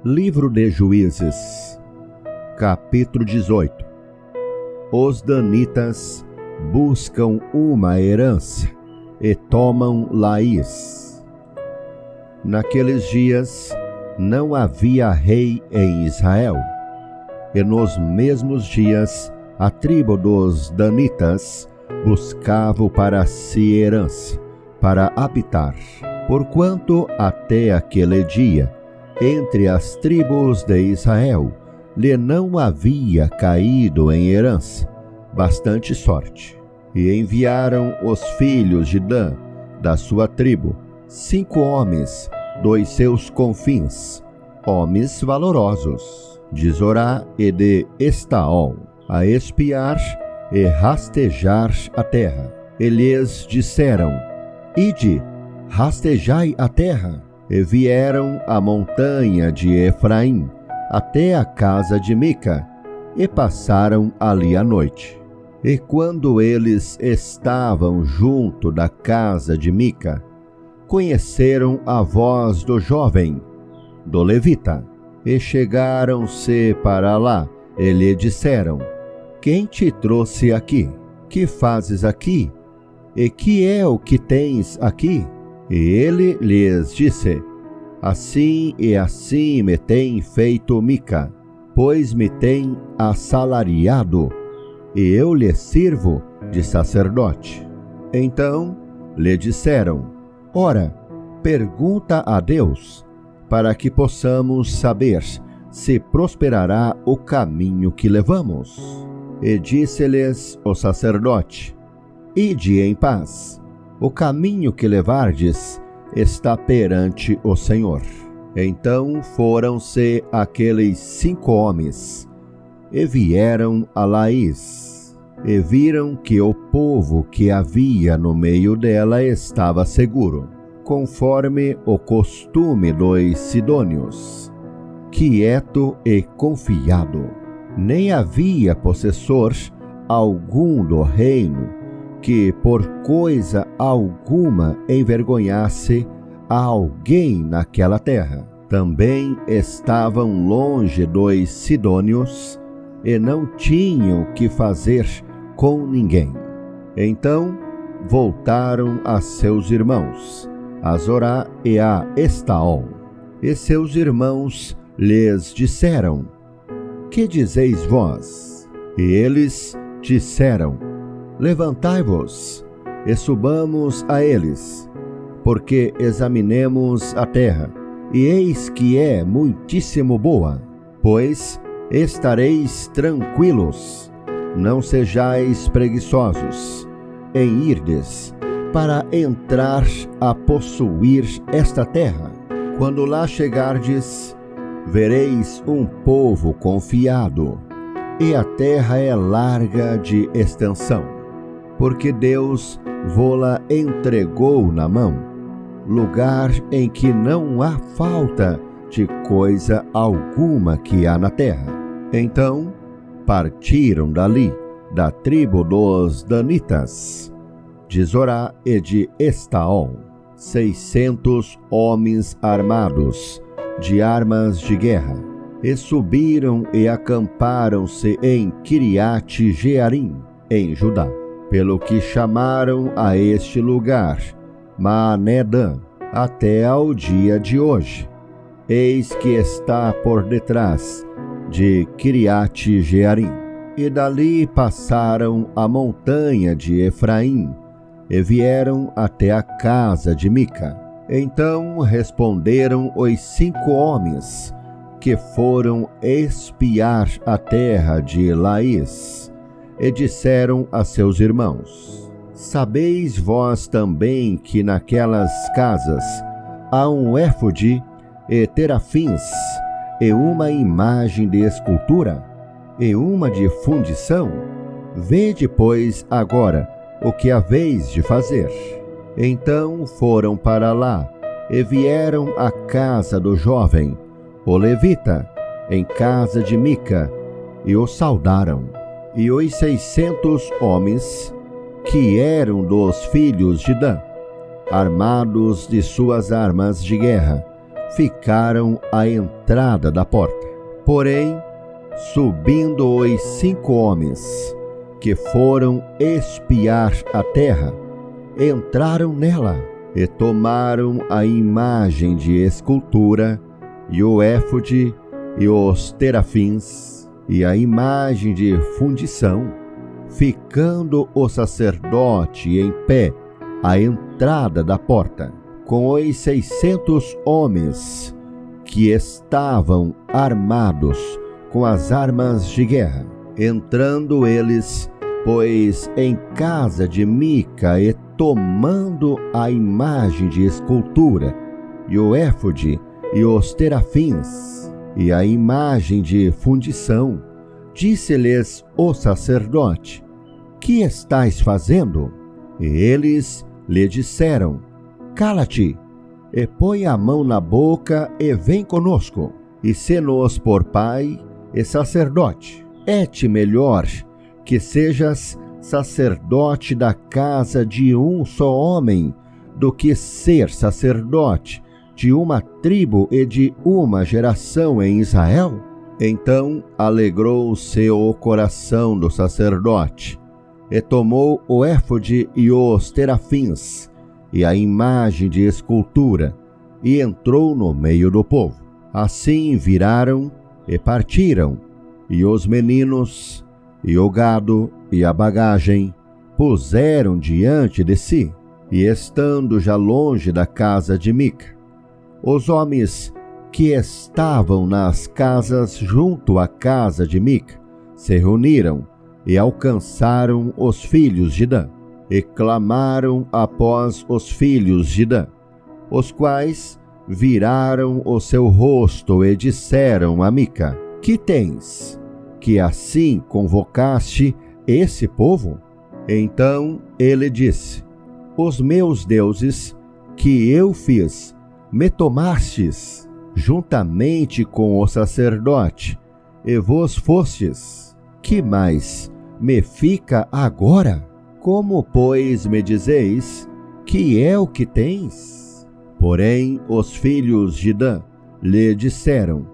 Livro de Juízes, capítulo 18. Os danitas buscam uma herança e tomam Laís. Naqueles dias não havia rei em Israel, e nos mesmos dias a tribo dos danitas buscava para si herança, para habitar, porquanto até aquele dia entre as tribos de Israel lhe não havia caído em herança bastante sorte. E enviaram os filhos de Dan, da sua tribo, 5 homens dos seus confins, homens valorosos, de Zorá e de Estaol, a espiar e rastejar a terra. E lhes disseram: Ide, rastejai a terra. E vieram à montanha de Efraim, até a casa de Mica, e passaram ali a noite. E quando eles estavam junto da casa de Mica, conheceram a voz do jovem, do levita, e chegaram-se para lá, e lhe disseram: Quem te trouxe aqui? Que fazes aqui? E que é o que tens aqui? E ele lhes disse: Assim e assim me tem feito Mica, pois me tem assalariado, e eu lhe sirvo de sacerdote. Então lhe disseram: Ora, pergunta a Deus, para que possamos saber se prosperará o caminho que levamos. E disse-lhes o sacerdote: Ide em paz. O caminho que levardes está perante o Senhor. Então foram-se aqueles 5 homens, e vieram a Laís, e viram que o povo que havia no meio dela estava seguro, conforme o costume dos sidônios, quieto e confiado. Nem havia possessor algum do reino que por coisa alguma envergonhasse a alguém naquela terra. Também estavam longe dos sidônios e não tinham que fazer com ninguém. Então voltaram a seus irmãos, a Zorá e a Estaol. E seus irmãos lhes disseram: Que dizeis vós? E eles disseram: Levantai-vos e subamos a eles, porque examinemos a terra, e eis que é muitíssimo boa. Pois estareis tranquilos, não sejais preguiçosos em irdes para entrar a possuir esta terra. Quando lá chegardes, vereis um povo confiado, e a terra é larga de extensão, porque Deus vô-la entregou na mão, lugar em que não há falta de coisa alguma que há na terra. Então partiram dali, da tribo dos danitas, de Zorá e de Estaol, 600 homens armados, de armas de guerra, e subiram e acamparam-se em Kiriate Jearim, em Judá, pelo que chamaram a este lugar Maané-Dan, até ao dia de hoje. Eis que está por detrás de Kiriate Jearim. E dali passaram a montanha de Efraim, e vieram até a casa de Mica. Então responderam os 5 homens que foram espiar a terra de Laís, e disseram a seus irmãos: Sabeis vós também que naquelas casas há um éfode e terafins, e uma imagem de escultura, e uma de fundição? Vede, pois, agora o que haveis de fazer. Então foram para lá, e vieram à casa do jovem, o levita, em casa de Mica, e o saudaram. E os 600 homens, que eram dos filhos de Dan, armados de suas armas de guerra, ficaram à entrada da porta. Porém, subindo os 5 homens que foram espiar a terra, entraram nela e tomaram a imagem de escultura e o éfode e os terafins e a imagem de fundição, ficando o sacerdote em pé à entrada da porta, com os 600 homens que estavam armados com as armas de guerra. Entrando eles, pois, em casa de Mica e tomando a imagem de escultura e o éfode e os terafins e a imagem de fundição, disse-lhes o sacerdote: que estais fazendo? E eles lhe disseram: cala-te, e põe a mão na boca e vem conosco, e sê-nos por pai e sacerdote. É-te melhor que sejas sacerdote da casa de um só homem, do que ser sacerdote de uma tribo e de uma geração em Israel? Então alegrou-se o coração do sacerdote, e tomou o éfode e os terafins e a imagem de escultura, e entrou no meio do povo. Assim viraram e partiram, e os meninos, e o gado, e a bagagem, puseram diante de si, e estando já longe da casa de Mica, os homens que estavam nas casas junto à casa de Mica se reuniram e alcançaram os filhos de Dan, e clamaram após os filhos de Dan, os quais viraram o seu rosto e disseram a Mica: que tens, que assim convocaste esse povo? Então ele disse: os meus deuses que eu fiz, me tomastes juntamente com o sacerdote, e vos fostes. Que mais me fica agora? Como, pois, me dizeis que é o que tens? Porém, os filhos de Dan lhe disseram: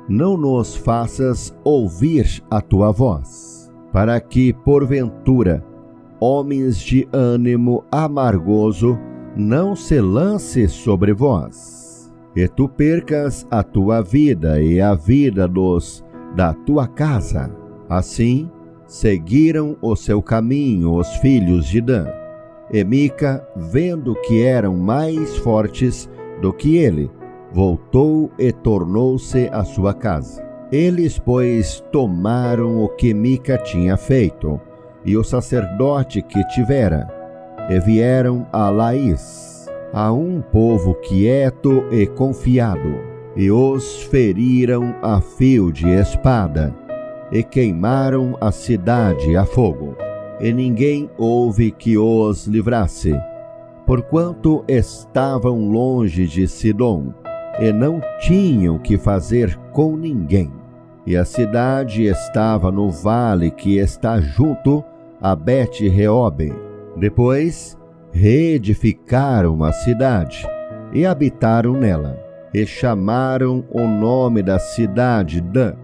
não nos faças ouvir a tua voz, para que, porventura, homens de ânimo amargoso não se lance sobre vós, e tu percas a tua vida e a vida dos da tua casa. Assim, seguiram o seu caminho os filhos de Dan, e Mica, vendo que eram mais fortes do que ele, voltou e tornou-se à sua casa. Eles, pois, tomaram o que Mica tinha feito, e o sacerdote que tivera, e vieram a Laís, a um povo quieto e confiado, e os feriram a fio de espada, e queimaram a cidade a fogo. E ninguém houve que os livrasse, porquanto estavam longe de Sidom, e não tinham que fazer com ninguém. E a cidade estava no vale que está junto a Bet-Reobe. Depois reedificaram a cidade e habitaram nela, e chamaram o nome da cidade Dan,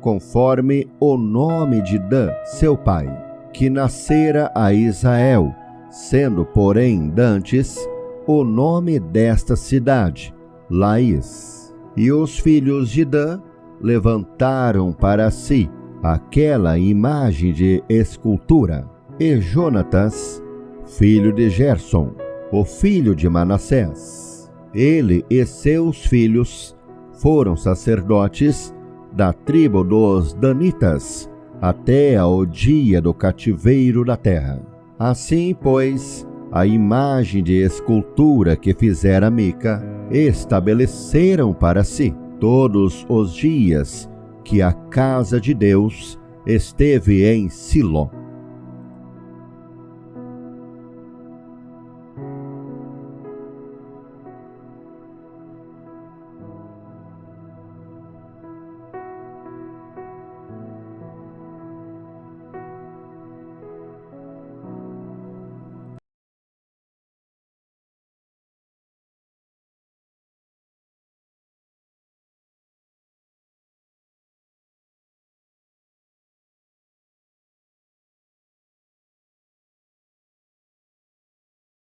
conforme o nome de Dan, seu pai, que nascera a Israel, sendo, porém, dantes o nome desta cidade, Laís. E os filhos de Dan levantaram para si aquela imagem de escultura. E Jonatas, filho de Gerson, o filho de Manassés, ele e seus filhos foram sacerdotes da tribo dos Danitas até ao dia do cativeiro da terra. Assim, pois, a imagem de escultura que fizera Mica estabeleceram para si todos os dias que a casa de Deus esteve em Siló.